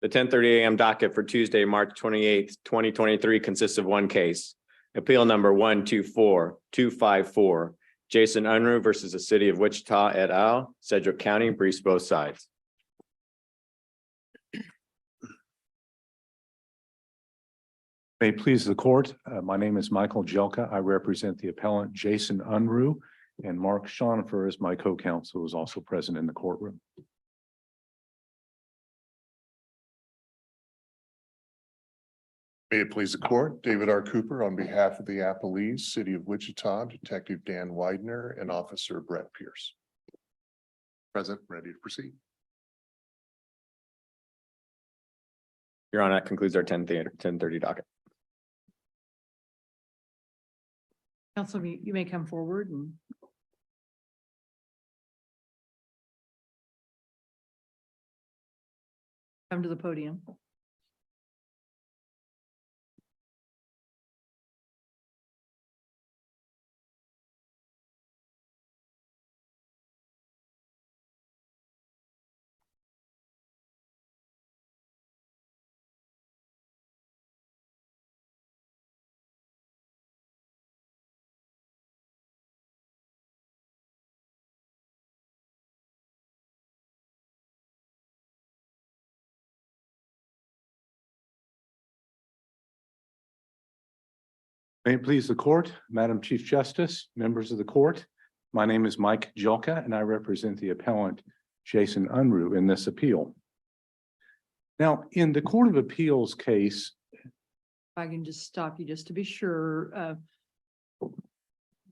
The 10:30 a.m. docket for Tuesday, March 28th, 2023 consists of one case. Appeal number 124254, Jason Unruh versus the City of Wichita et al., Sedgwick County, briefs both sides. May it please the court. My name is Michael Jelka. I represent the appellant Jason Unruh, and Mark Schonifer is my co-counsel, who is also present in the courtroom. May it please the court, David R. Cooper on behalf of the Appellee, City of Wichita, Detective Dan Widener and Officer Brett Pierce. Present, ready to proceed. Your Honor, that concludes our 10:30 docket. Counsel, you may come forward and. Come to the podium. May it please the court, Madam Chief Justice, members of the court. My name is Mike Jelka, and I represent the appellant Jason Unruh in this appeal. Now, in the Court of Appeals case, If I can just stop you just to be sure,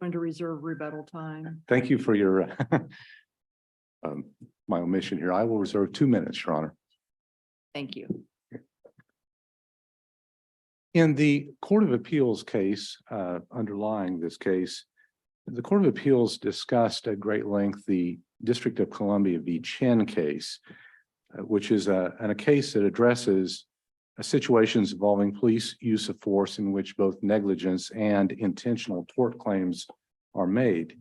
going to reserve rebuttal time. thank you for your my omission here. I will reserve 2 minutes, Your Honor. Thank you. In the Court of Appeals case, underlying this case, the Court of Appeals discussed at great length the District of Columbia v. Chen case, which is a case that addresses situations involving police use of force in which both negligence and intentional tort claims are made.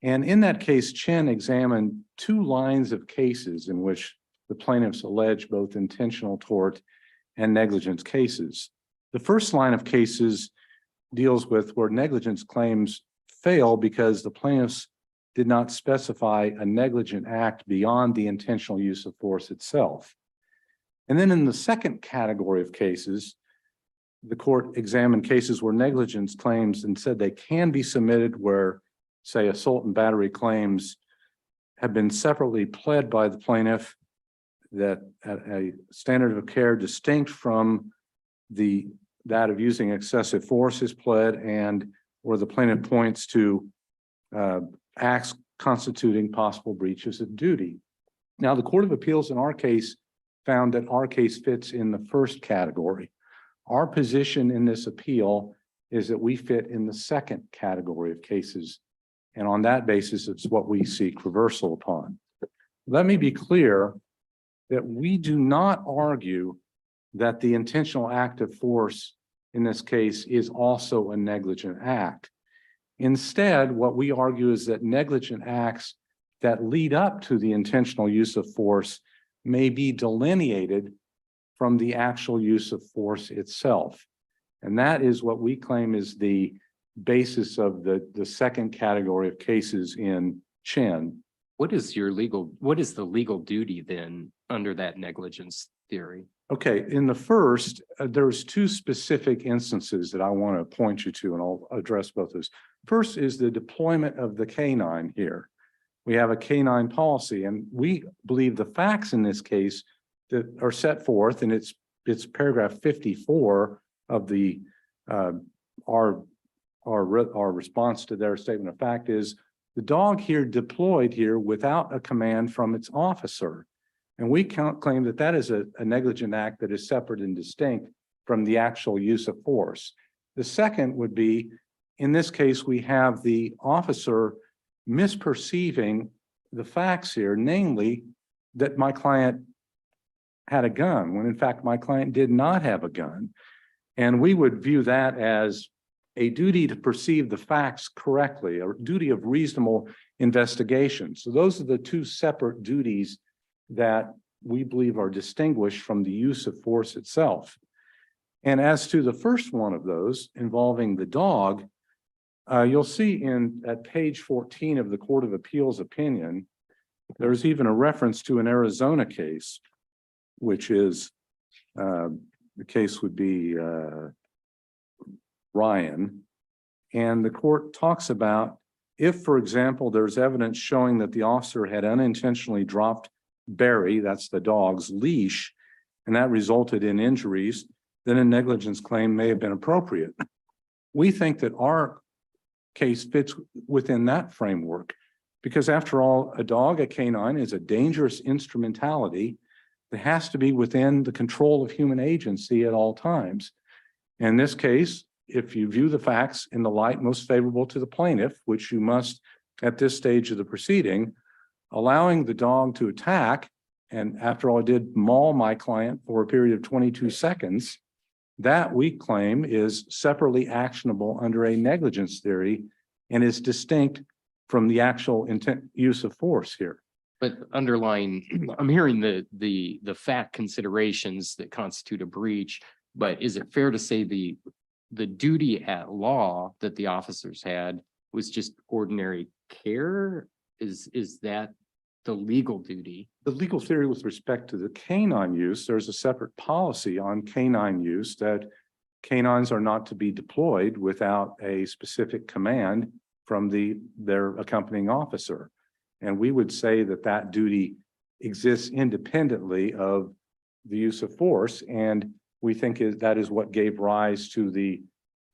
And in that case, Chen examined 2 lines of cases in which the plaintiffs allege both intentional tort and negligence cases. The first line of cases deals with where negligence claims fail because the plaintiffs did not specify a negligent act beyond the intentional use of force itself. And then in the second category of cases, the court examined cases where negligence claims and said they can be submitted where, say, assault and battery claims have been separately pled by the plaintiff that at a standard of care distinct from that of using excessive force is pled, and where the plaintiff points to acts constituting possible breaches of duty. Now, the Court of Appeals in our case found that our case fits in the first category. Our position in this appeal is that we fit in the second category of cases, and on that basis, it's what we seek reversal upon. Let me be clear that we do not argue that the intentional act of force in this case is also a negligent act. Instead, what we argue is that negligent acts that lead up to the intentional use of force may be delineated from the actual use of force itself. And that is what we claim is the basis of the second category of cases in Chen. What is the legal duty then under that negligence theory? Okay, in the first, there's 2 specific instances that I want to point you to, and I'll address both those. First is the deployment of the K-9 here. We have a K-9 policy, and we believe the facts in this case that are set forth, and it's paragraph 54 of the our response to their statement of fact is the dog here deployed here without a command from its officer. And we claim that that is a negligent act that is separate and distinct from the actual use of force. The second would be, in this case, we have the officer misperceiving the facts here, namely that my client had a gun, when in fact my client did not have a gun. And we would view that as a duty to perceive the facts correctly, a duty of reasonable investigation. So those are the 2 separate duties that we believe are distinguished from the use of force itself. And as to the first one of those involving the dog, you'll see at page 14 of the Court of Appeals opinion, there's even a reference to an Arizona case, which is, the case would be Ryan. And the court talks about if, for example, there's evidence showing that the officer had unintentionally dropped Barry, that's the dog's leash, and that resulted in injuries, then a negligence claim may have been appropriate. We think that our case fits within that framework because after all, a dog, a canine, is a dangerous instrumentality that has to be within the control of human agency at all times. In this case, if you view the facts in the light most favorable to the plaintiff, which you must at this stage of the proceeding, allowing the dog to attack, and after all, it did maul my client for a period of 22 seconds, that we claim is separately actionable under a negligence theory and is distinct from the actual intent use of force here. But underlying, I'm hearing the fact considerations that constitute a breach, but is it fair to say the duty at law that the officers had was just ordinary care? Is that the legal duty? The legal theory with respect to the canine use, there's a separate policy on canine use that canines are not to be deployed without a specific command from their accompanying officer. And we would say that that duty exists independently of the use of force. And we think that is what gave rise to the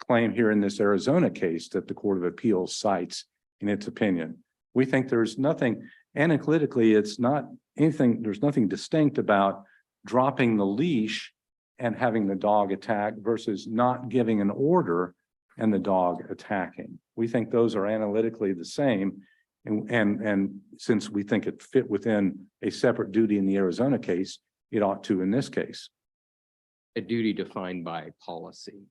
claim here in this Arizona case that the Court of Appeals cites in its opinion. We think there's nothing, analytically, it's not anything, there's nothing distinct about dropping the leash and having the dog attack versus not giving an order and the dog attacking. We think those are analytically the same. And since we think it fit within a separate duty in the Arizona case, it ought to in this case. A duty defined by policy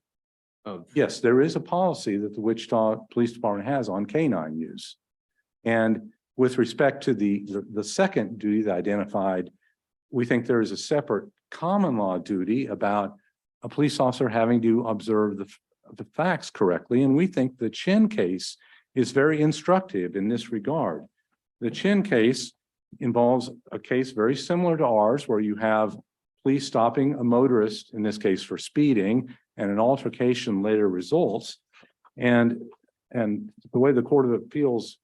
of. Yes, there is a policy that the Wichita Police Department has on canine use. And with respect to the second duty that I identified, we think there is a separate common law duty about a police officer having to observe the facts correctly. And we think the Chin case is very instructive in this regard. The Chin case involves a case very similar to ours where you have police stopping a motorist, in this case for speeding, and an altercation later results. And the way the Court of Appeals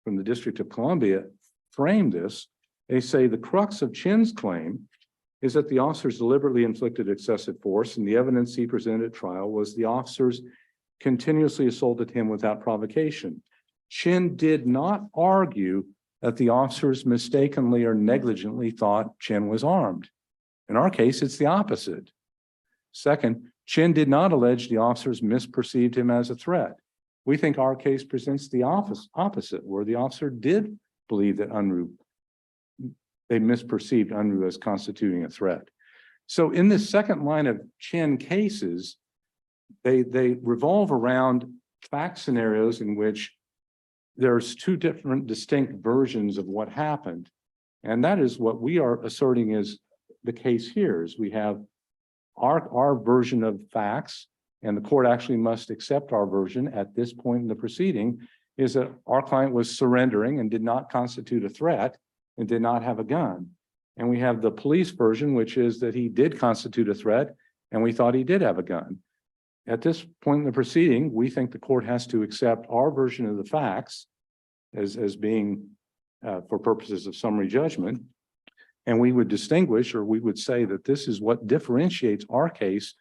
from the District of Columbia framed this, they say the crux of Chin's claim is that the officers deliberately inflicted excessive force, and the evidence he presented at trial was the officers continuously assaulted him without provocation. Chin did not argue that the officers mistakenly or negligently thought Chin was armed. In our case, it's the opposite. Second, Chin did not allege the officers misperceived him as a threat. We think our case presents the opposite, where the officer did believe that they misperceived Unruh as constituting a threat. So in this second line of Chin cases, they revolve around fact scenarios in which there's two different distinct versions of what happened. And that is what we are asserting is the case here is we have our version of facts, and the court actually must accept our version at this point in the proceeding, is that our client was surrendering and did not constitute a threat and did not have a gun. And we have the police version, which is that he did constitute a threat and we thought he did have a gun. At this point in the proceeding, we think the court has to accept our version of the facts as being for purposes of summary judgment. And we would distinguish, or we would say that this is what differentiates our case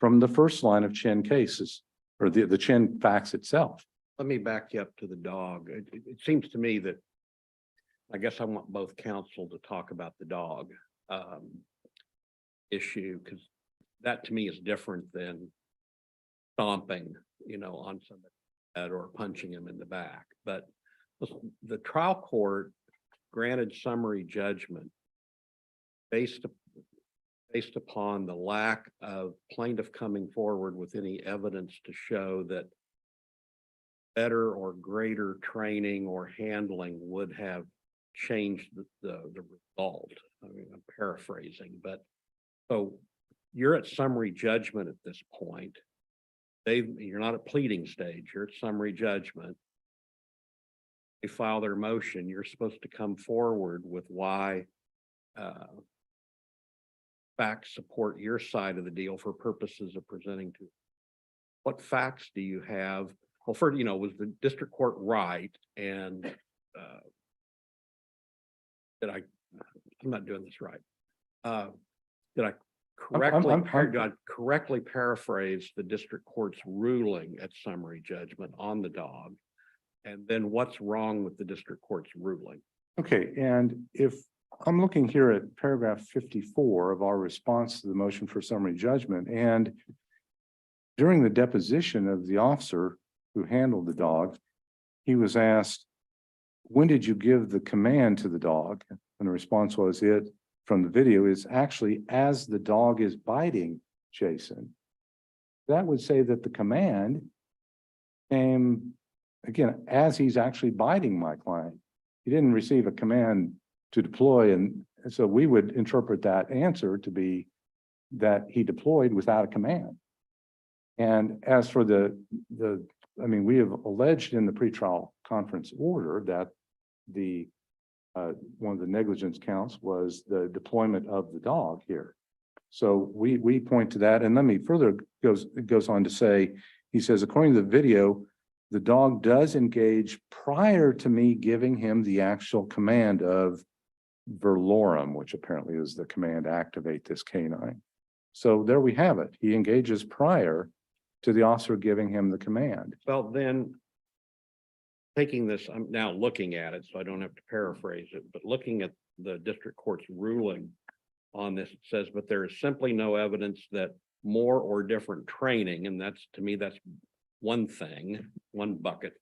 from the first line of Chin cases, or the Chin facts itself. Let me back you up to the dog. It seems to me that, I guess I want both counsel to talk about the dog issue, because that to me is different than stomping, on somebody's head or punching him in the back. But the trial court granted summary judgment based upon the lack of plaintiff coming forward with any evidence to show that better or greater training or handling would have changed the result. I mean, I'm paraphrasing. paraphrasing, but so you're at summary judgment at this point. You're not at pleading stage, you're at summary judgment. They file their motion, you're supposed to come forward with why facts support your side of the deal for purposes of presenting to. What facts do you have? Well, first, was the district court right? And I'm not doing this right. Did I correctly paraphrase the district court's ruling at summary judgment on the dog? And then what's wrong with the district court's ruling? Okay, and if I'm looking here at paragraph 54 of our response to the motion for summary judgment, and during the deposition of the officer who handled the dog, he was asked, when did you give the command to the dog? And the response was, it from the video is actually as the dog is biting Jason. That would say that the command came, again, as he's actually biting my client. He didn't receive a command to deploy, and so we would interpret that answer to be that he deployed without a command. And as for we have alleged in the pretrial conference order that one of the negligence counts was the deployment of the dog here. So we point to that, and let me further goes on to say, he says, according to the video, the dog does engage prior to me giving him the actual command of verlorum, which apparently is the command to activate this canine. So there we have it. He engages prior to the officer giving him the command. Well, then taking this, I'm now looking at it, so I don't have to paraphrase it, but looking at the district court's ruling on this, it says, but there is simply no evidence that more or different training, and that's, to me, that's one thing, one bucket,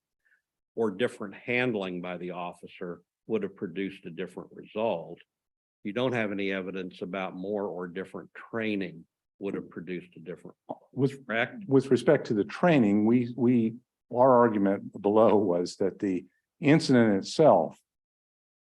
or different handling by the officer would have produced a different result. You don't have any evidence about more or different training would have produced a different, correct? With respect to the training, our argument below was that the incident itself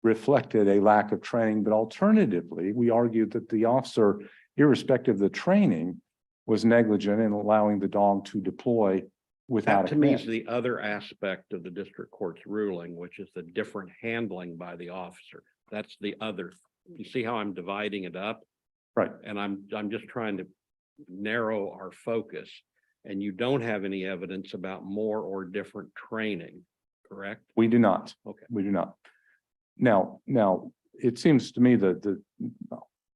reflected a lack of training, but alternatively, we argued that the officer, irrespective of the training, was negligent in allowing the dog to deploy without That a to me command. is the other aspect of the district court's ruling, which is the different handling by the officer. That's the other. You see how I'm dividing it up? Right. And I'm just trying to narrow our focus. And you don't have any evidence about more or different training, correct? We do not. Okay. We do not. Now, it seems to me that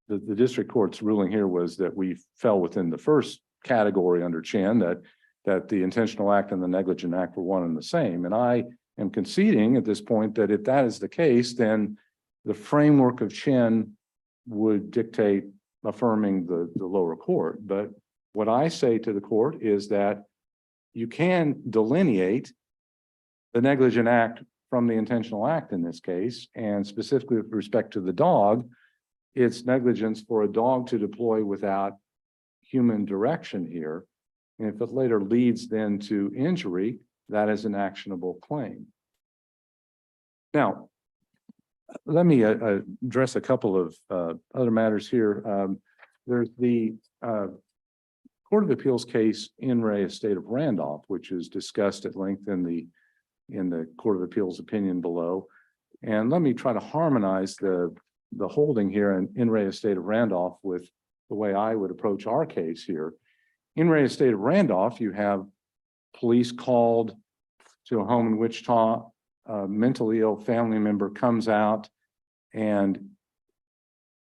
the district court's ruling here was that we fell within the first category under Chen, that the intentional act and the negligent act were one and the same. And I am conceding at this point that if that is the case, then the framework of Chen would dictate affirming the lower court. But what I say to the court is that you can delineate the negligent act from the intentional act in this case, and specifically with respect to the dog, it's negligence for a dog to deploy without human direction here. And if it later leads then to injury, that is an actionable claim. Now, let me address a couple of other matters here. There's the Court of Appeals case Unruh Estate of Randolph, which is discussed at length in the Court of Appeals opinion below. And let me try to harmonize the holding here in Unruh Estate of Randolph with the way I would approach our case here. In Unruh Estate of Randolph, you have police called to a home in Wichita. A mentally ill family member comes out and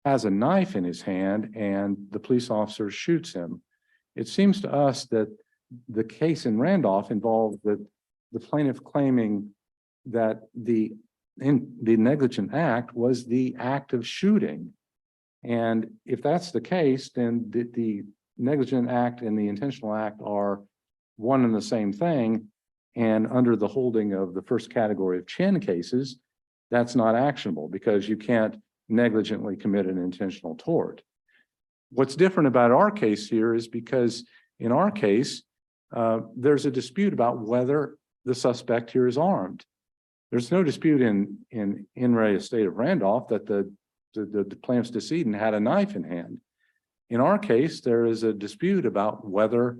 has a knife in his hand, and the police officer shoots him. It seems to us that the case in Randolph involved the plaintiff claiming that the negligent act was the act of shooting. And if that's the case, then the negligent act and the intentional act are one and the same thing. And under the holding of the first category of Chen cases, that's not actionable because you can't negligently commit an intentional tort. What's different about our case here is because in our case, there's a dispute about whether the suspect here is armed. There's no dispute in Unruh Estate of Randolph that the the plaintiff's decedent had a knife in hand. In our case, there is a dispute about whether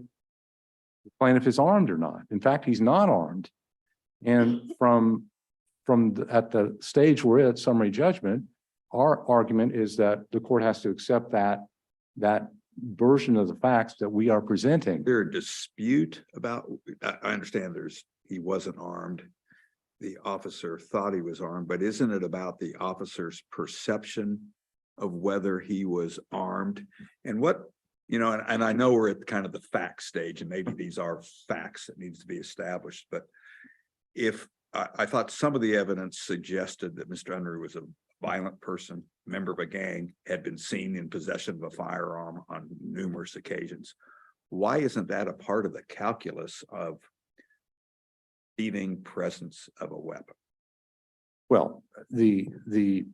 the plaintiff is armed or not. In fact, he's not armed. And at the stage we're at, summary judgment, our argument is that the court has to accept that version of the facts that we are presenting. There a dispute about, I understand he wasn't armed. The officer thought he was armed, but isn't it about the officer's perception of whether he was armed? And what, and I know we're at kind of the fact stage, and maybe these are facts that needs to be established, but if I thought some of the evidence suggested that Mr. Unruh was a violent person, member of a gang, had been seen in possession of a firearm on numerous occasions. Why isn't that a part of the calculus of perceiving presence of a weapon? Well, Because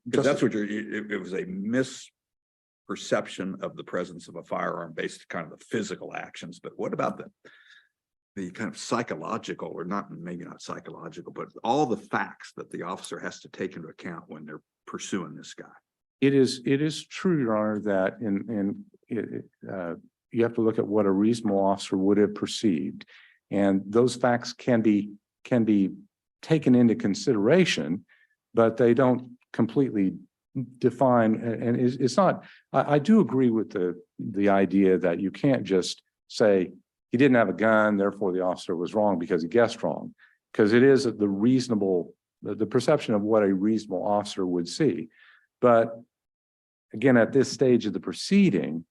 that's what it was, a misperception of the presence of a firearm based kind of the physical actions. But what about the kind of psychological, or maybe not psychological, but all the facts that the officer has to take into account when they're pursuing this guy? It is true, Your Honor, that you have to look at what a reasonable officer would have perceived. And those facts can be taken into consideration, but they don't completely define. And it's not, I do agree with the idea that you can't just say he didn't have a gun, therefore the officer was wrong because he guessed wrong. Because it is the perception of what a reasonable officer would see. But again, at this stage of the proceeding,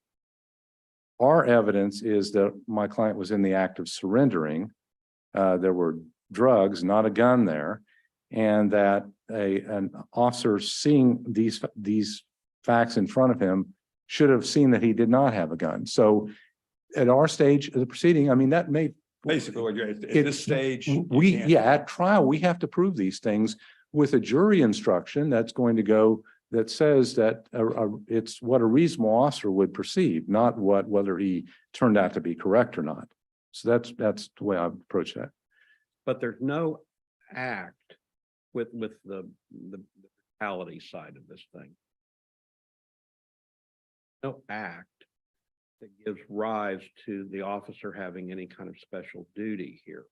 our evidence is that my client was in the act of surrendering. There were drugs, not a gun there, and that an officer seeing these facts in front of him should have seen that he did not have a gun. So at our stage of the proceeding, I mean, that may Basically, at this stage, at trial, we have to prove these things with a jury instruction that's going to go, that says that it's what a reasonable officer would perceive, not whether he turned out to be correct or not. So that's the way I approach that. But there's no act with the brutality side of this thing. No act that gives rise to the officer having any kind of special duty here.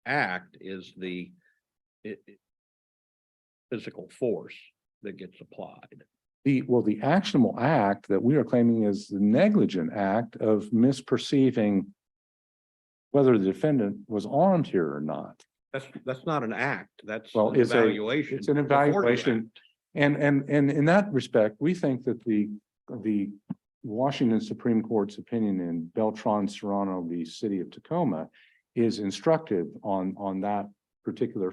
Act is the physical force that gets applied. The actionable act that we are claiming is the negligent act of misperceiving whether the defendant was armed here or not. That's not an act. That's Well, an it's evaluation. It's an evaluation. And in that respect, we think that the Washington Supreme Court's opinion in Beltran Serrano v. City of Tacoma is instructive on that particular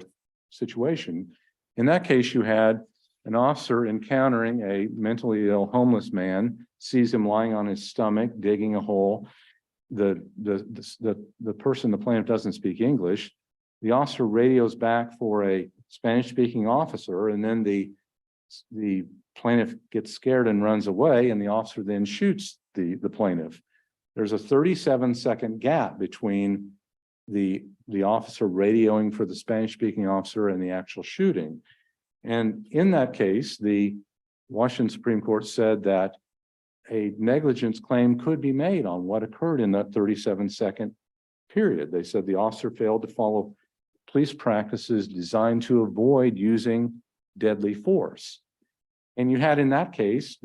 situation. In that case, you had an officer encountering a mentally ill homeless man, sees him lying on his stomach, digging a hole. The person, the plaintiff, doesn't speak English. The officer radios back for a Spanish-speaking officer, and then the plaintiff gets scared and runs away, and the officer then shoots the plaintiff. There's a 37-second gap between the officer radioing for the Spanish-speaking officer and the actual shooting. And in that case, the Washington Supreme Court said that a negligence claim could be made on what occurred in that 37-second period. They said the officer failed to follow police practices designed to avoid using deadly force. And you had in that case,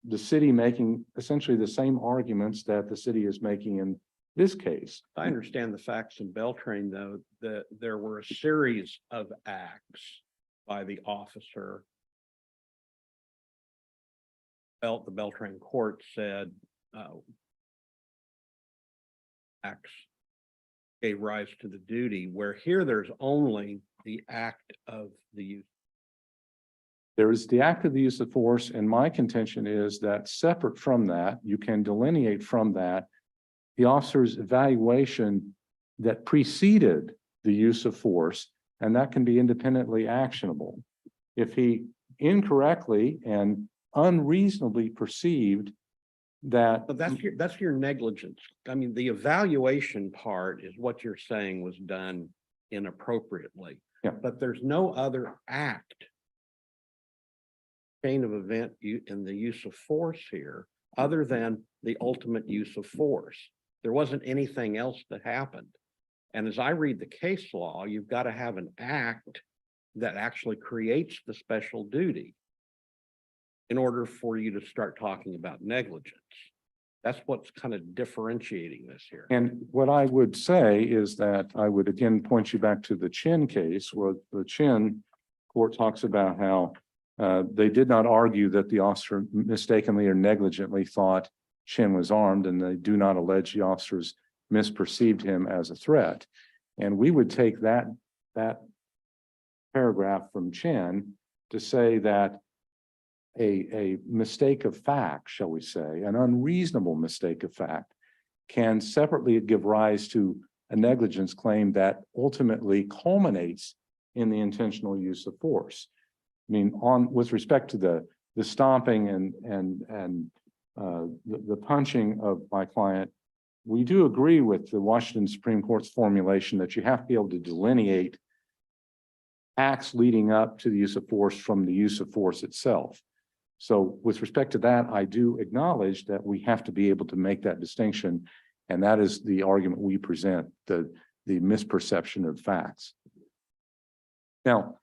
the city making essentially the same arguments that the city is making in this case. I understand the facts in Beltran, though, that there were a series of acts by the officer. The Beltran court said acts gave rise to the duty, where here there's only the act of the use. There is the act of the use of force, and my contention is that separate from that, you can delineate from that the officer's evaluation that preceded the use of force, and that can be independently actionable. If he incorrectly and unreasonably perceived that. But that's your negligence. I mean, the evaluation part is what you're saying was done inappropriately. Yeah. But there's no other act chain of event in the use of force here, other than the ultimate use of force. There wasn't anything else that happened. And as I read the case law, you've got to have an act that actually creates the special duty in order for you to start talking about negligence. That's what's kind of differentiating this here. And what I would say is that I would again point you back to the Chin case, where the Chin court talks about how they did not argue that the officer mistakenly or negligently thought Chin was armed, and they do not allege the officers misperceived him as a threat. And we would take that paragraph from Chin to say that a mistake of fact, shall we say, an unreasonable mistake of fact, can separately give rise to a negligence claim that ultimately culminates in the intentional use of force. I mean, with respect to the stomping and the punching of my client, we do agree with the Washington Supreme Court's formulation that you have to be able to delineate acts leading up to the use of force from the use of force itself. So with respect to that, I do acknowledge that we have to be able to make that distinction. And that is the argument we present, the misperception of facts. Now,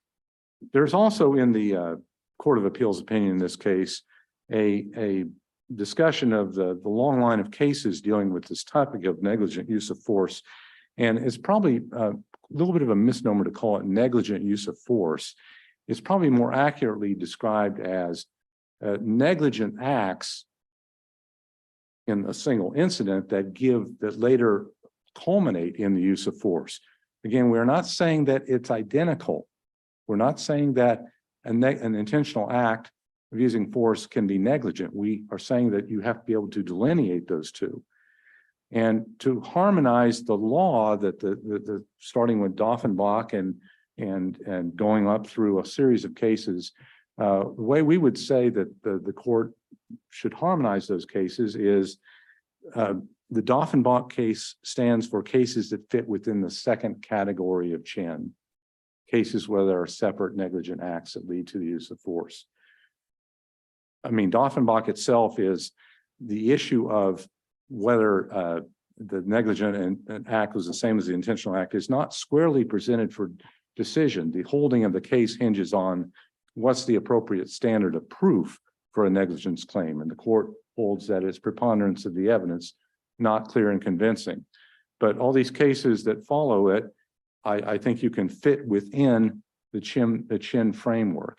there's also in the Court of Appeals opinion in this case, a discussion of the long line of cases dealing with this topic of negligent use of force. And it's probably a little bit of a misnomer to call it negligent use of force. It's probably more accurately described as negligent acts in a single incident that later culminate in the use of force. Again, we're not saying that it's identical. We're not saying that an intentional act of using force can be negligent. We are saying that you have to be able to delineate those two. And to harmonize the law that the starting with Doffenbach and going up through a series of cases, the way we would say that the court should harmonize those cases is the Doffenbach case stands for cases that fit within the second category of Chin, cases where there are separate negligent acts that lead to the use of force. I mean, Doffenbach itself is the issue of whether the negligent act was the same as the intentional act is not squarely presented for decision. The holding of the case hinges on what's the appropriate standard of proof for a negligence claim. And the court holds that it's preponderance of the evidence, not clear and convincing. But all these cases that follow it, I think you can fit within the Chin framework.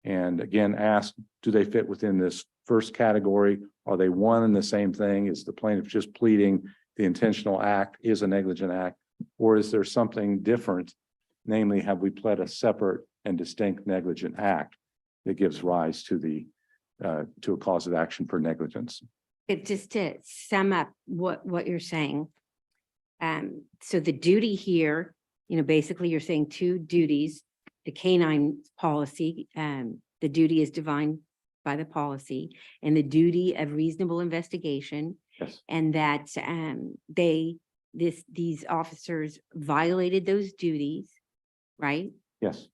And again, ask, do they fit within this first category? Are they one and the same thing? Is the plaintiff just pleading the intentional act is a negligent act? Or is there something different? Namely, have we pled a separate and distinct negligent act that gives rise to a cause of action for negligence? Just to sum up what you're saying. So the duty here, basically you're saying two duties. The canine policy, the duty is defined by the policy, and the duty of reasonable investigation. Yes. And that these officers violated those duties, right? Yes.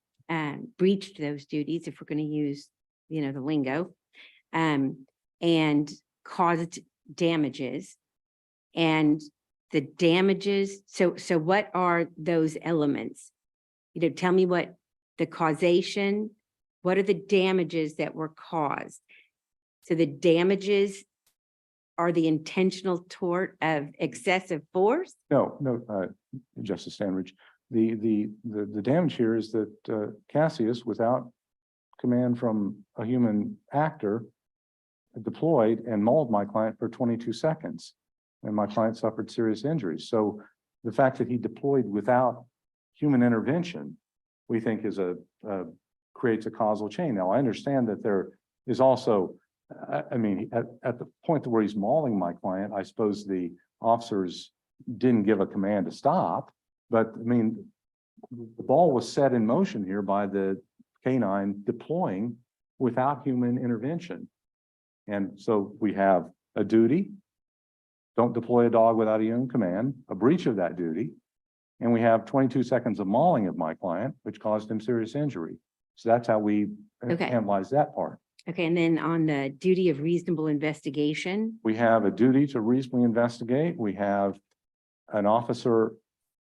Breached those duties, if we're going to use, the lingo, and caused damages. And the damages, so what are those elements? Tell me what the causation, what are the damages that were caused? So the damages are the intentional tort of excessive force? No, Justice Sandridge. The damage here is that Cassius, without command from a human actor, deployed and mauled my client for 22 seconds, and my client suffered serious injuries. So the fact that he deployed without human intervention, we think creates a causal chain. Now, I understand that there is also, at the point where he's mauling my client, I suppose the officers didn't give a command to stop, but the ball was set in motion here by the canine deploying without human intervention. And so we have a duty, don't deploy a dog without a human command, a breach of that duty, and we have 22 seconds of mauling of my client, which caused him serious injury. So that's how we Okay. analyze that part. Okay, and then on the duty of reasonable investigation, We have a duty to reasonably investigate. We have an officer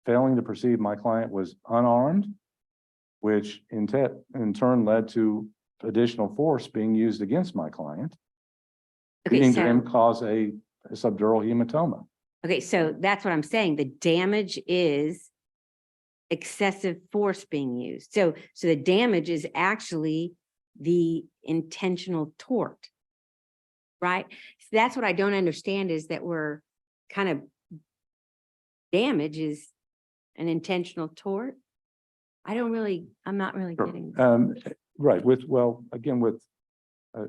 failing to perceive my client was unarmed, which in turn led to additional force being used against my client, okay, leading to so, him cause a subdural hematoma. okay, so that's what I'm saying. The damage is excessive force being used. So the damage is actually the intentional tort. Right? So that's what I don't understand is that we're kind of damage is an intentional tort. I'm not really Sure. getting. Right, again,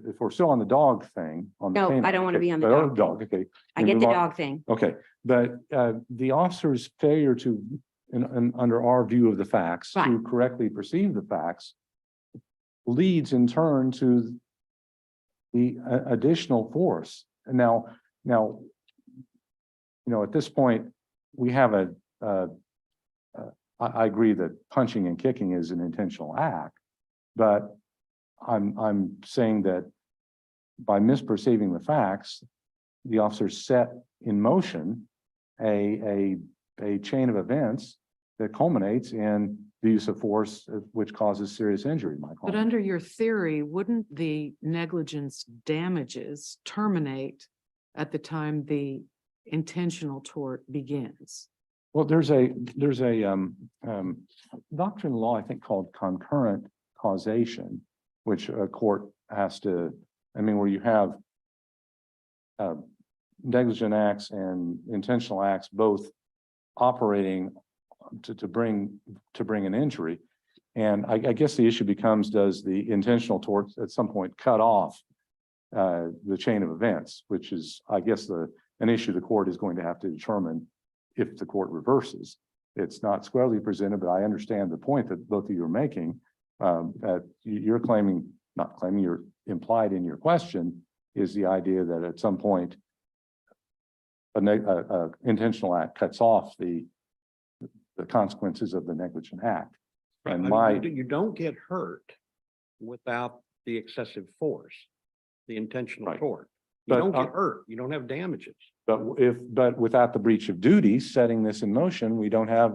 if we're still on the dog thing. On the No, I canine, don't wanna okay, be on the oh, dog Okay. I we get move the on. dog thing. Okay, but the officer's failure to, under our view of the facts, to Right. correctly perceive the facts leads in turn to the additional force. And now, at this point, we have I agree that punching and kicking is an intentional act, but I'm saying that by misperceiving the facts, the officer set in motion a chain of events that culminates in the use of force, which causes serious injury to my But client. under your theory, wouldn't the negligence damages terminate at the time the intentional tort begins? Well, there's a doctrine of law, I think, called concurrent causation, which a court has to, where you have negligent acts and intentional acts both operating to bring an injury. And I guess the issue becomes, does the intentional tort at some point cut off the chain of events, which is, I guess, an issue the court is going to have to determine if the court reverses. It's not squarely presented, but I understand the point that both of you are making, that you're you're implied in your question is the idea that at some point a intentional act cuts off the consequences of the negligent act. Right, And I mean, you don't get hurt without the excessive force, the intentional Right. tort. You But, don't get hurt, you don't have damages. But without the breach of duty setting this in motion, we never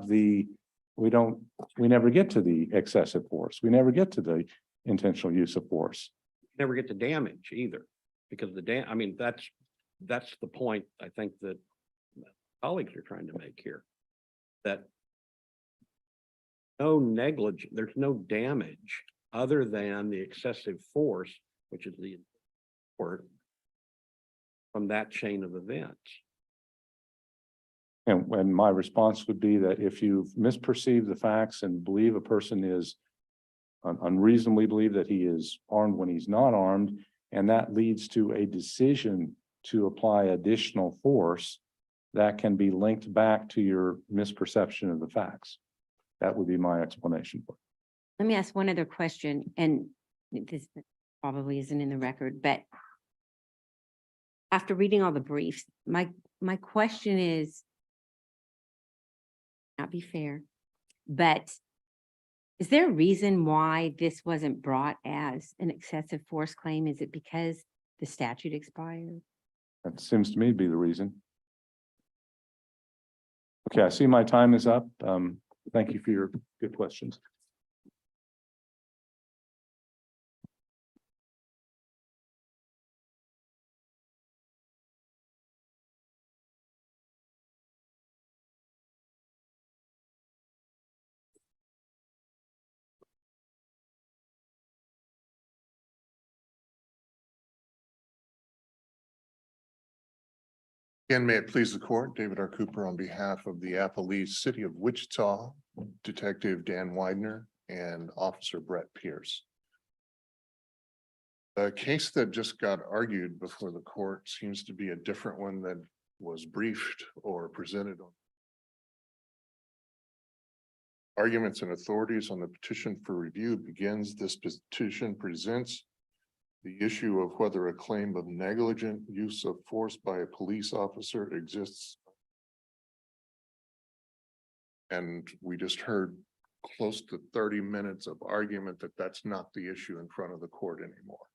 get to the excessive force. We never get to the intentional use of force. Never get to damage either, because that's the point I think that colleagues are trying to make here. That there's no damage other than the excessive force, which is the tort from that chain of events. And my response would be that if you've misperceived the facts and believe a person is unreasonably believe that he is armed when he's not armed, and that leads to a decision to apply additional force, that can be linked back to your misperception of the facts. That would be my explanation. Let me ask one other question, and this probably isn't in the record, but after reading all the briefs, my question is, not be fair, but is there a reason why this wasn't brought as an excessive force claim? Is it because the statute expired? That seems to me to be the reason. Okay, I see my time is up. Thank you for your good questions. Again, may it please the court, David R. Cooper on behalf of the Appellee City of Wichita, Detective Dan Widener and Officer Brett Pierce. The case that just got argued before the court seems to be a different one than was briefed or presented on. Arguments and authorities on the petition for review begins. This petition presents the issue of whether a claim of negligent use of force by a police officer exists. And we just heard close to 30 minutes of argument that that's not the issue in front of the court anymore.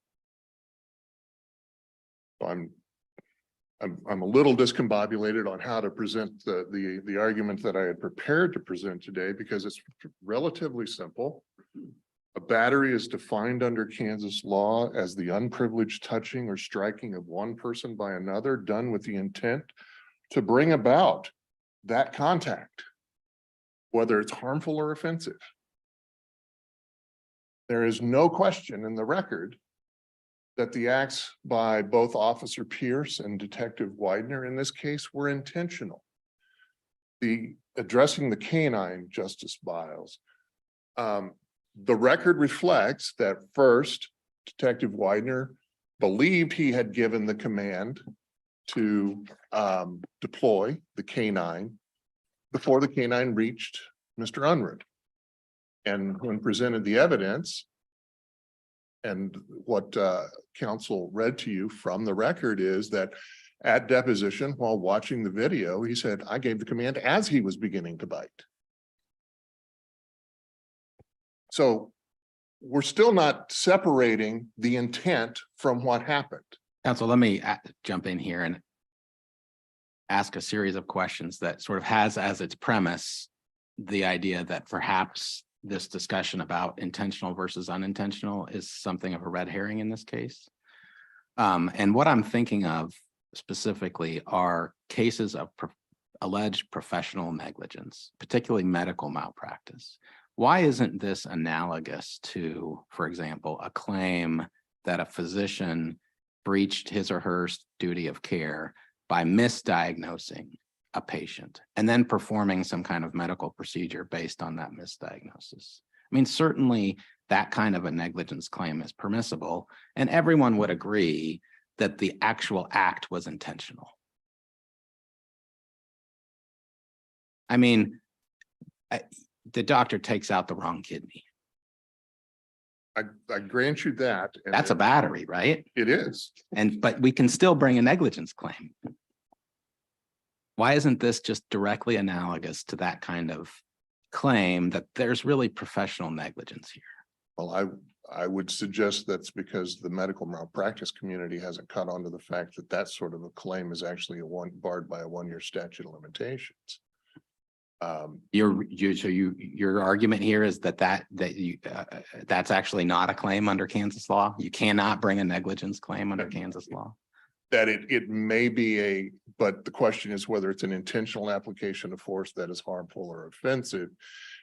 So I'm a little discombobulated on how to present the argument that I had prepared to present today, because it's relatively simple. A battery is defined under Kansas law as the unprivileged touching or striking of one person by another done with the intent to bring about that contact, whether it's harmful or offensive. There is no question in the record that the acts by both Officer Pierce and Detective Widener in this case were intentional. Addressing the canine, Justice Biles, the record reflects that first, Detective Widener believed he had given the command to deploy the canine before the canine reached Mr. Unruh. And when presented the evidence, and what counsel read to you from the record is that at deposition, while watching the video, he said, I gave the command as he was beginning to bite. So we're still not separating the intent from what happened. Counsel, let me jump in here and ask a series of questions that sort of has as its premise the idea that perhaps this discussion about intentional versus unintentional is something of a red herring in this case. And what I'm thinking of specifically are cases of alleged professional negligence, particularly medical malpractice. Why isn't this analogous to, for example, a claim that a physician breached his or her duty of care by misdiagnosing a patient and then performing some kind of medical procedure based on that misdiagnosis? I mean, certainly that kind of a negligence claim is permissible, and everyone would agree that the actual act was intentional. I mean, the doctor takes out the wrong kidney. I grant you that. And That's a battery, right? It is. But we can still bring a negligence claim. Why isn't this just directly analogous to that kind of claim that there's really professional negligence here? Well, I would suggest that's because the medical malpractice community hasn't caught on to the fact that that sort of a claim is actually barred by a 1-year statute of limitations. Your argument here is that's actually not a claim under Kansas law. You cannot bring a negligence claim under Kansas law. That it may be but the question is whether it's an intentional application of force that is harmful or offensive.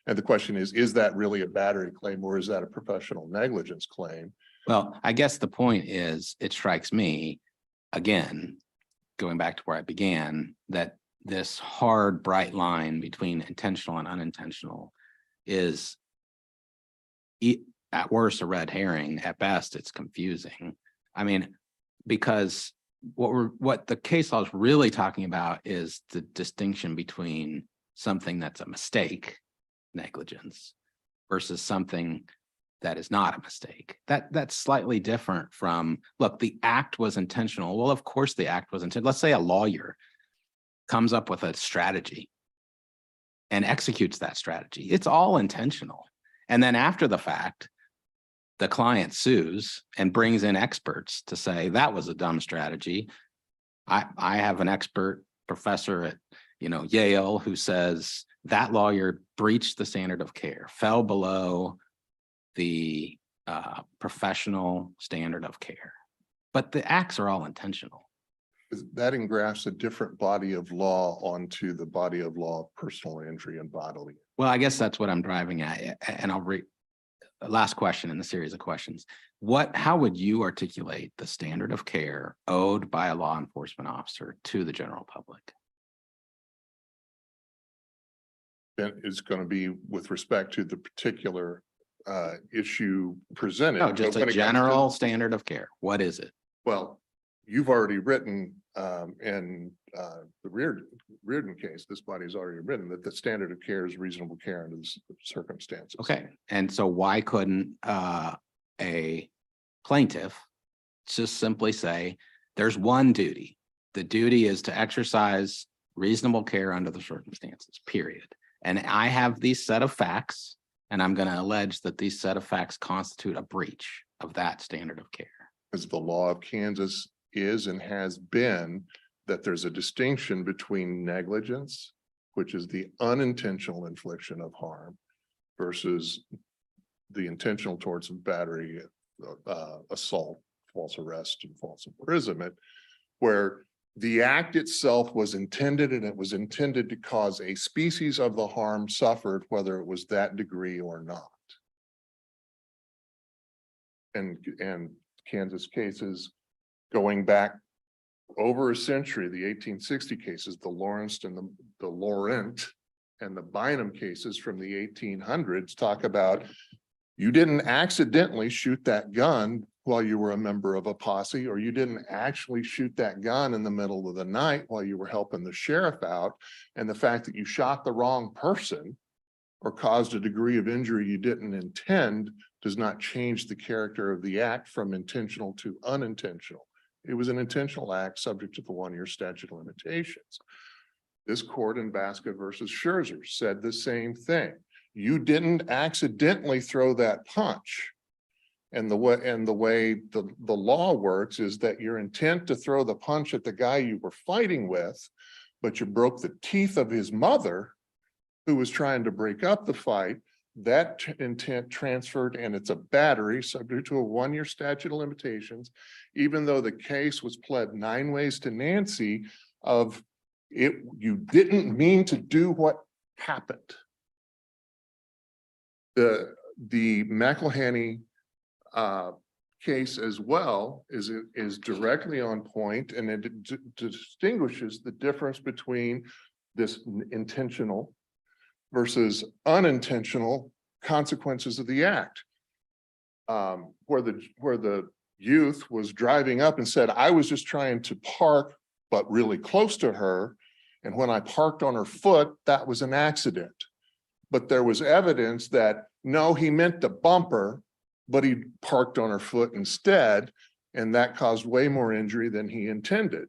And the question is that really a battery claim, or is that a professional negligence claim? Well, I guess the point is, it strikes me, again, going back to where I began, that this hard, bright line between intentional and unintentional is at worst a red herring. At best, it's confusing. I mean, because what the case law is really talking about is the distinction between something that's a mistake, negligence, versus something that is not a mistake. That's slightly different from, look, the act was intentional. Well, of course the act was intentional. Let's say a lawyer comes up with a strategy and executes that strategy. It's all intentional. And then after the fact, the client sues and brings in experts to say that was a dumb strategy. I have an expert professor at Yale who says that lawyer breached the standard of care, fell below the professional standard of care. But the acts are all intentional. That engrafts a different body of law onto the body of law of personal injury and bodily. Well, I guess that's what I'm driving at. And I'll read last question in the series of questions. How would you articulate the standard of care owed by a law enforcement officer to the general public? That is going to be with respect to the particular issue presented. No, just a general standard of care. What is it? Well, you've already written in the Reardon case, this body's already written that the standard of care is reasonable care under the circumstances. Okay. And so why couldn't a plaintiff just simply say there's one duty? The duty is to exercise reasonable care under the circumstances, period. And I have these set of facts, and I'm going to allege that these set of facts constitute a breach of that standard of care. Because the law of Kansas is and has been that there's a distinction between negligence, which is the unintentional infliction of harm, versus the intentional torts of battery, assault, false arrest, and false imprisonment, where the act itself was intended, and it was intended to cause a species of the harm suffered, whether it was that degree or not. And Kansas cases going back over a century, the 1860 cases, the Lawrence and the Laurent and the Bynum cases from the 1800s talk about you didn't accidentally shoot that gun while you were a member of a posse, or you didn't actually shoot that gun in the middle of the night while you were helping the sheriff out. And the fact that you shot the wrong person or caused a degree of injury you didn't intend does not change the character of the act from intentional to unintentional. It was an intentional act subject to the 1-year statute of limitations. This court in Basket versus Scherzer said the same thing. You didn't accidentally throw that punch. And the way the law works is that your intent to throw the punch at the guy you were fighting with, but you broke the teeth of his mother, who was trying to break up the fight, that intent transferred, and it's a battery subject to a 1-year statute of limitations, even though the case was pled 9 ways to Nancy of it, you didn't mean to do what happened. The McElhaney case as well is directly on point, and it distinguishes the difference between this intentional versus unintentional consequences of the act. Where the youth was driving up and said, I was just trying to park, but really close to her. And when I parked on her foot, that was an accident. But there was evidence that no, he meant to bump her, but he parked on her foot instead. And that caused way more injury than he intended.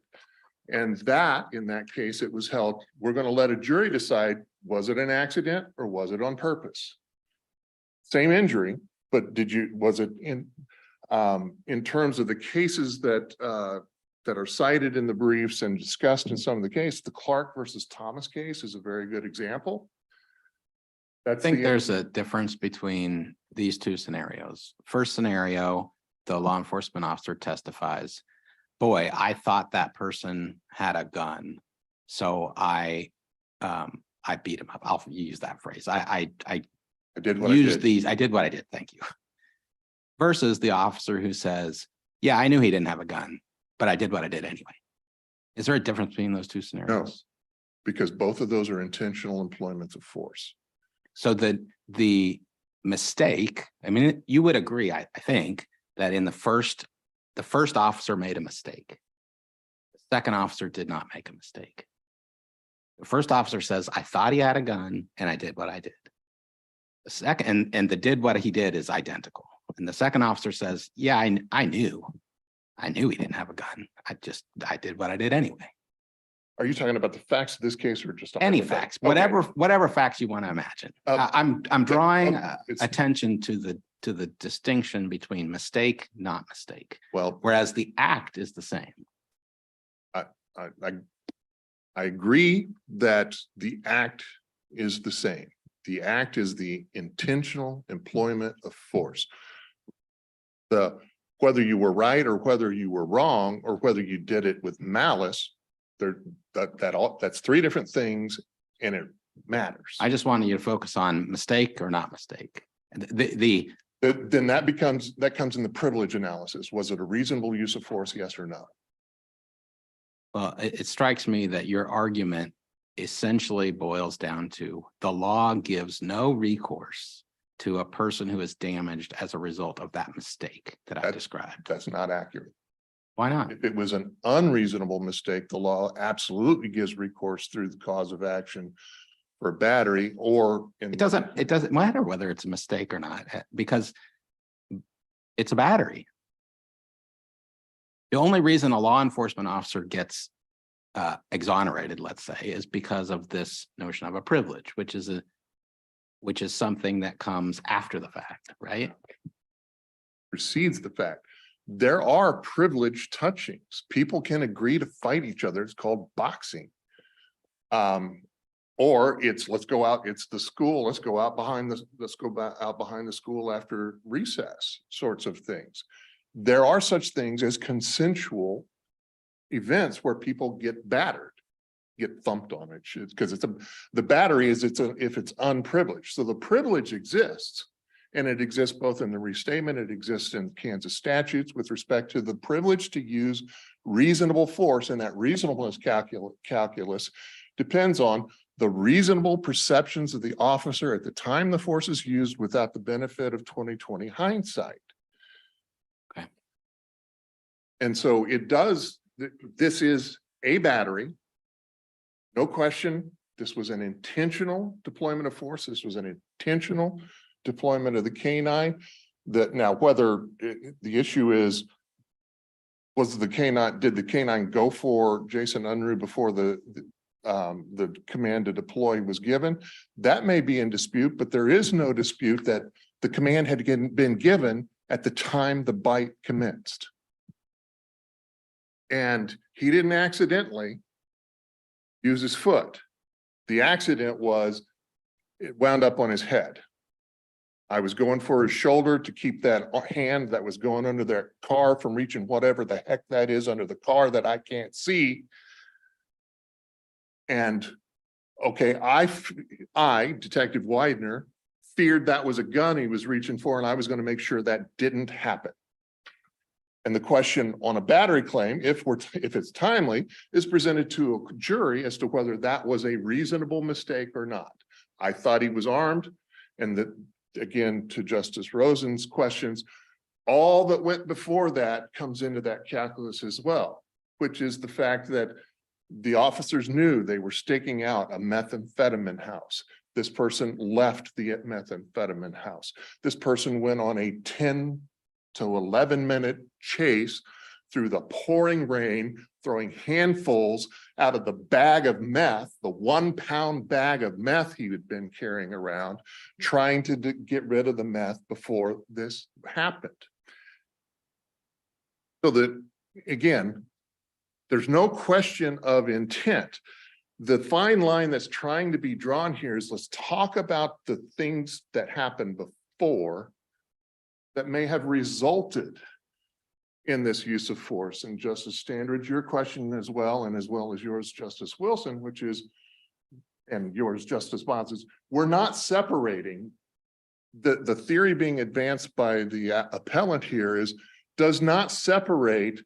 And that, in that case, it was held, we're going to let a jury decide, was it an accident or was it on purpose? Same injury, but was it in terms of the cases that are cited in the briefs and discussed in some of the cases, the Clark versus Thomas case is a very good example. I think there's a difference between these two scenarios. First scenario, the law enforcement officer testifies, boy, I thought that person had a gun, so I beat him up. I'll use that phrase. I did what use I did. these. I did what I did. Thank you. Versus the officer who says, yeah, I knew he didn't have a gun, but I did what I did anyway. Is there a difference between those two scenarios? No, because both of those are intentional employments of force. So the mistake, I mean, you would agree, I think, that in the first officer made a mistake. The second officer did not make a mistake. The first officer says, I thought he had a gun and I did what I did. The second, and the did what he did is identical. And the second officer says, yeah, I knew he didn't have a gun. I did what I did anyway. Are you talking about the facts of this case or just Any facts, whatever facts you want to imagine. I'm drawing attention to the distinction between mistake, not mistake. Well, Whereas the act is the same. I agree that the act is the same. The act is the intentional employment of force. Whether you were right or whether you were wrong or whether you did it with malice, that's 3 different things, and it matters. I just wanted you to focus on mistake or not mistake. Then that comes in the privilege analysis. Was it a reasonable use of force? Yes or no? Well, it strikes me that your argument essentially boils down to the law gives no recourse to a person who is damaged as a result of that mistake that I described. That's not accurate. Why not? If it was an unreasonable mistake, the law absolutely gives recourse through the cause of action for battery or in. It doesn't matter whether it's a mistake or not, because it's a battery. The only reason a law enforcement officer gets exonerated, let's say, is because of this notion of a privilege, which is something that comes after the fact, right? Precedes the fact. There are privileged touchings. People can agree to fight each other. It's called boxing. Or it's, let's go out, it's the school, let's go out behind the, let's go back out behind the school after recess, sorts of things. There are such things as consensual events where people get battered, get thumped on it, because it's the battery is if it's unprivileged. So the privilege exists, and it exists both in the restatement, it exists in Kansas statutes with respect to the privilege to use reasonable force, and that reasonableness calculus depends on the reasonable perceptions of the officer at the time the force is used without the benefit of 20/20 hindsight. Okay. And so it does, this is a battery. No question, this was an intentional deployment of force. This was an intentional deployment of the canine. That now, whether the issue is, was the canine, did the canine go for Jason Unruh before the command to deploy was given? That may be in dispute, but there is no dispute that the command had been given at the time the bite commenced. And he didn't accidentally use his foot. The accident was, it wound up on his head. I was going for his shoulder to keep that hand that was going under their car from reaching whatever the heck that is under the car that I can't see. And okay, I, Detective Widener, feared that was a gun he was reaching for, and I was going to make sure that didn't happen. And the question on a battery claim, if it's timely, is presented to a jury as to whether that was a reasonable mistake or not. I thought he was armed, and that, again, to Justice Rosen's questions, all that went before that comes into that calculus as well, which is the fact that the officers knew they were staking out a methamphetamine house. This person left the methamphetamine house. This person went on a 10 to 11-minute chase through the pouring rain, throwing handfuls out of the bag of meth, the 1-pound bag of meth he had been carrying around, trying to get rid of the meth before this happened. So that, again, there's no question of intent. The fine line that's trying to be drawn here is, let's talk about the things that happened before that may have resulted in this use of force. And Justice Standridge, your question as well, and as well as yours, Justice Wilson, which is, and yours, Justice Bonds, is we're not separating the theory being advanced by the appellant here is, does not separate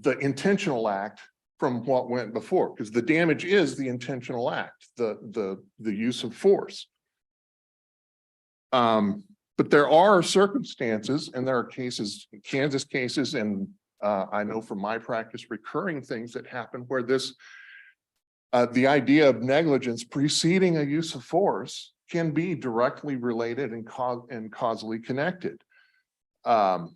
the intentional act from what went before, because the damage is the intentional act, the use of force. But there are circumstances, and there are cases, Kansas cases, and I know from my practice, recurring things that happen where this, the idea of negligence preceding a use of force can be directly related and causally connected. And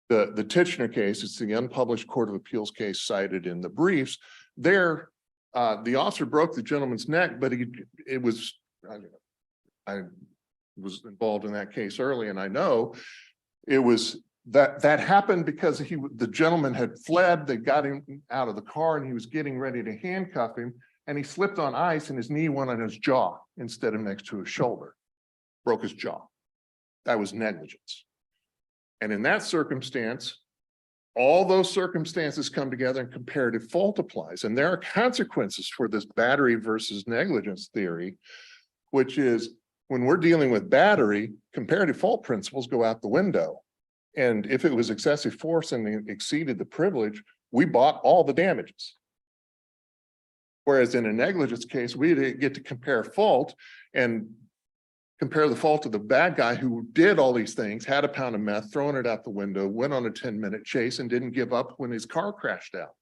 the Titchener case, it's the unpublished Court of Appeals case cited in the briefs. There, the officer broke the gentleman's neck, but I was involved in that case early, and I know it was that happened because the gentleman had fled. They got him out of the car, and he was getting ready to handcuff him, and he slipped on ice, and his knee went on his jaw instead of next to his shoulder, broke his jaw. That was negligence. And in that circumstance, all those circumstances come together and comparative fault applies. And there are consequences for this battery versus negligence theory, which is, when we're dealing with battery, comparative fault principles go out the window. And if it was excessive force and it exceeded the privilege, we bought all the damages. Whereas in a negligence case, we get to compare fault and compare the fault of the bad guy who did all these things, had a pound of meth, throwing it out the window, went on a 10-minute chase and didn't give up when his car crashed out.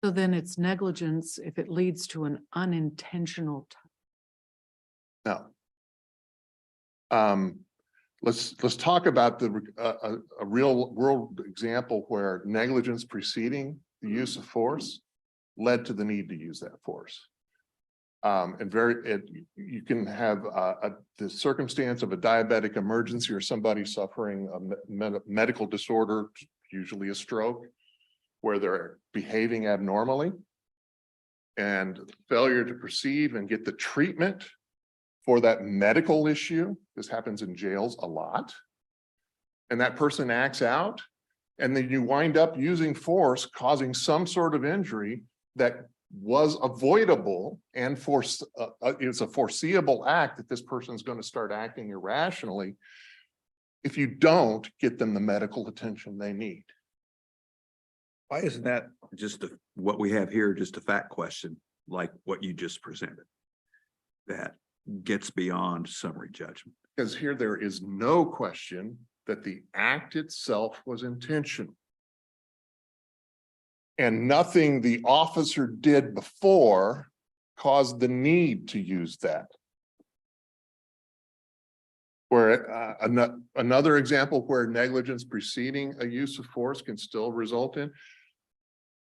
So then it's negligence if it leads to an unintentional. Now, let's talk about a real world example where negligence preceding the use of force led to the need to use that force. You can have the circumstance of a diabetic emergency or somebody suffering a medical disorder, usually a stroke, where they're behaving abnormally. And failure to perceive and get the treatment for that medical issue. This happens in jails a lot. And that person acts out, and then you wind up using force, causing some sort of injury that was avoidable and it's a foreseeable act that this person is going to start acting irrationally if you don't get them the medical attention they need. Why isn't that just what we have here, just a fact question, like what you just presented? That gets beyond summary judgment. Because here there is no question that the act itself was intentional. And nothing the officer did before caused the need to use that. Where another example where negligence preceding a use of force can still result in.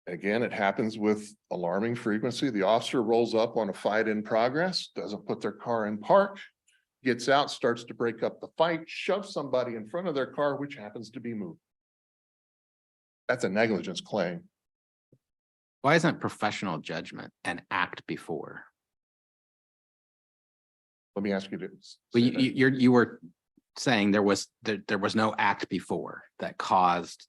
Again, it happens with alarming frequency. The officer rolls up on a fight in progress, doesn't put their car in park, gets out, starts to break up the fight, shoves somebody in front of their car, which happens to be moved. That's a negligence claim. Why isn't professional judgment an act before? Let me ask you this. Well, you were saying there was no act before that caused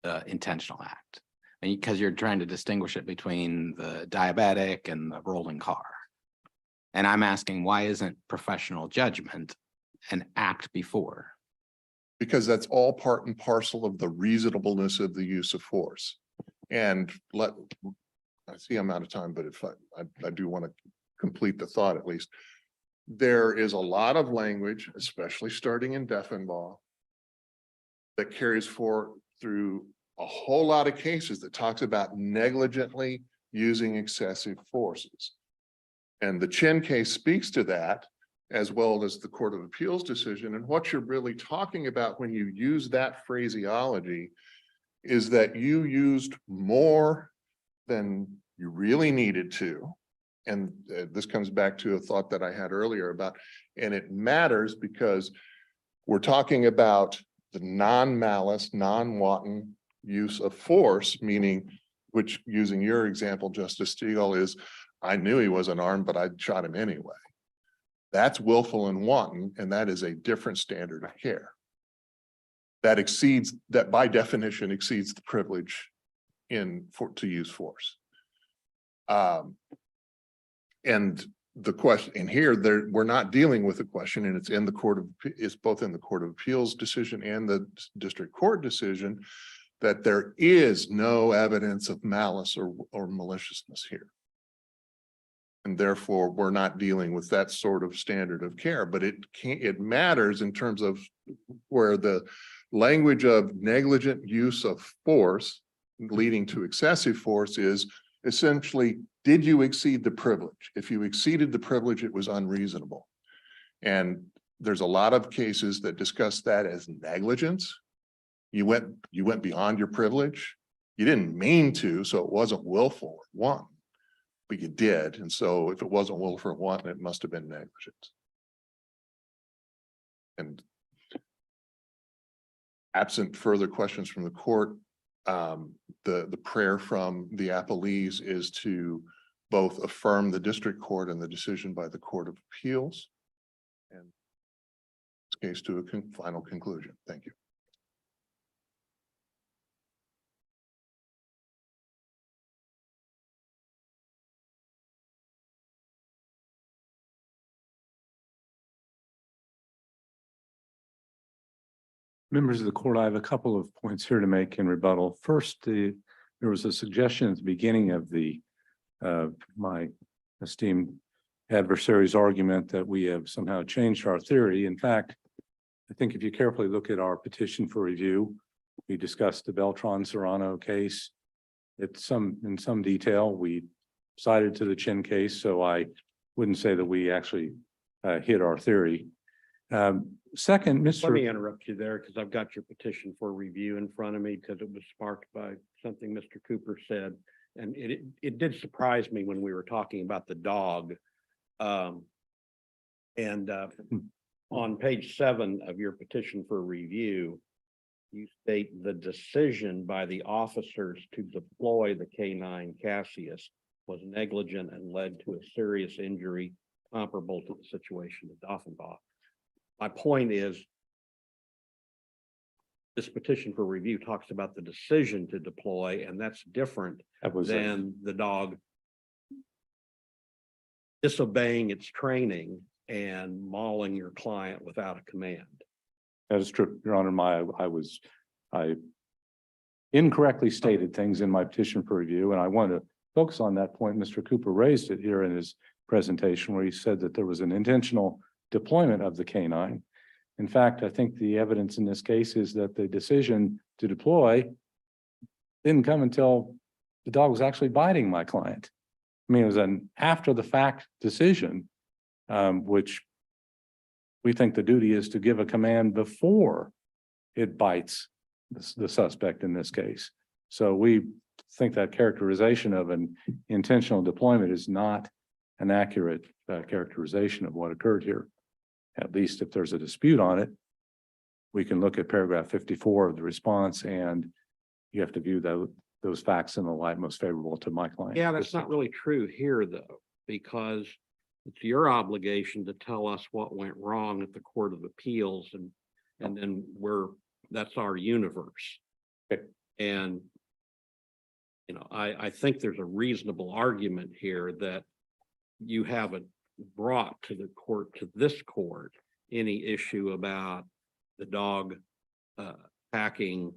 the intentional act. And because you're trying to distinguish it between the diabetic and the rolling car. And I'm asking, why isn't professional judgment an act before? Because that's all part and parcel of the reasonableness of the use of force. And I see I'm out of time, but if I do want to complete the thought at least. There is a lot of language, especially starting in Deffenbaugh, that carries through a whole lot of cases that talks about negligently using excessive forces. And the Chin case speaks to that, as well as the Court of Appeals decision. And what you're really talking about when you use that phraseology is that you used more than you really needed to. And this comes back to a thought that I had earlier about, and it matters because we're talking about the non-malice, non-wanton use of force, meaning, which using your example, Justice Stegall, is I knew he wasn't armed, but I shot him anyway. That's willful and wanton, and that is a different standard of care. That by definition exceeds the privilege to use force. And the question, and here we're not dealing with the question, and it's both in the Court of Appeals decision and the district court decision, that there is no evidence of malice or maliciousness here. And therefore, we're not dealing with that sort of standard of care, but it matters in terms of where the language of negligent use of force leading to excessive force is essentially, did you exceed the privilege? If you exceeded the privilege, it was unreasonable. And there's a lot of cases that discuss that as negligence. You went beyond your privilege. You didn't mean to, so it wasn't willful or wanton, but you did. And so if it wasn't willful or wanton, it must have been negligence. And absent further questions from the court, the prayer from the appellees is to both affirm the district court and the decision by the Court of Appeals, and this case to a final conclusion. Thank you. Members of the court, I have a couple of points here to make in rebuttal. First, there was a suggestion at the beginning of my esteemed adversary's argument that we have somehow changed our theory. In fact, I think if you carefully look at our petition for review, we discussed the Beltran-Serrano case in some detail. We cited to the Chin case, so I wouldn't say that we actually hit our theory. Second, Let me interrupt you there because I've got your petition for review in front of me because it was sparked by something Mr. Cooper said. and it did surprise me when we were talking about the dog. And on page 7 of your petition for review, you state the decision by the officers to deploy the K-9 Cassius was negligent and led to a serious injury comparable to the situation at Doffenbach. My point is, this petition for review talks about the decision to deploy, and that's different That was, than the dog disobeying its training and mauling your client without a command. that is true, Your Honor. I incorrectly stated things in my petition for review, and I want to focus on that point. Mr. Cooper raised it here in his presentation where he said that there was an intentional deployment of the K-9. In fact, I think the evidence in this case is that the decision to deploy didn't come until the dog was actually biting my client. I mean, it was an after the fact decision, which we think the duty is to give a command before it bites the suspect in this case. So we think that characterization of an intentional deployment is not an accurate characterization of what occurred here. At least if there's a dispute on it, we can look at paragraph 54 of the response, and you have to view those facts in the light most favorable to my client. Yeah, that's not really true here, though, because it's your obligation to tell us what went wrong at the Court of Appeals, and then that's our universe. Okay. And I think there's a reasonable argument here that you haven't brought to this court any issue about the dog packing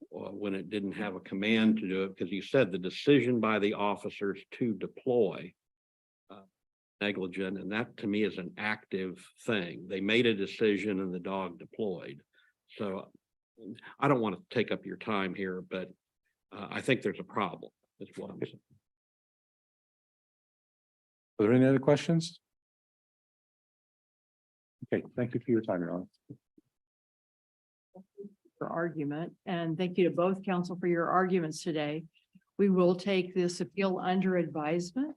when it didn't have a command to do it, because you said the decision by the officers to deploy negligent, and that to me is an active thing. They made a decision and the dog deployed. So I don't want to take up your time here, but I think there's a problem, is what I'm saying. Are there any other questions? Okay, thank you for your time, Your Honor. For argument, and thank you to both counsel for your arguments today. We will take this appeal under advisement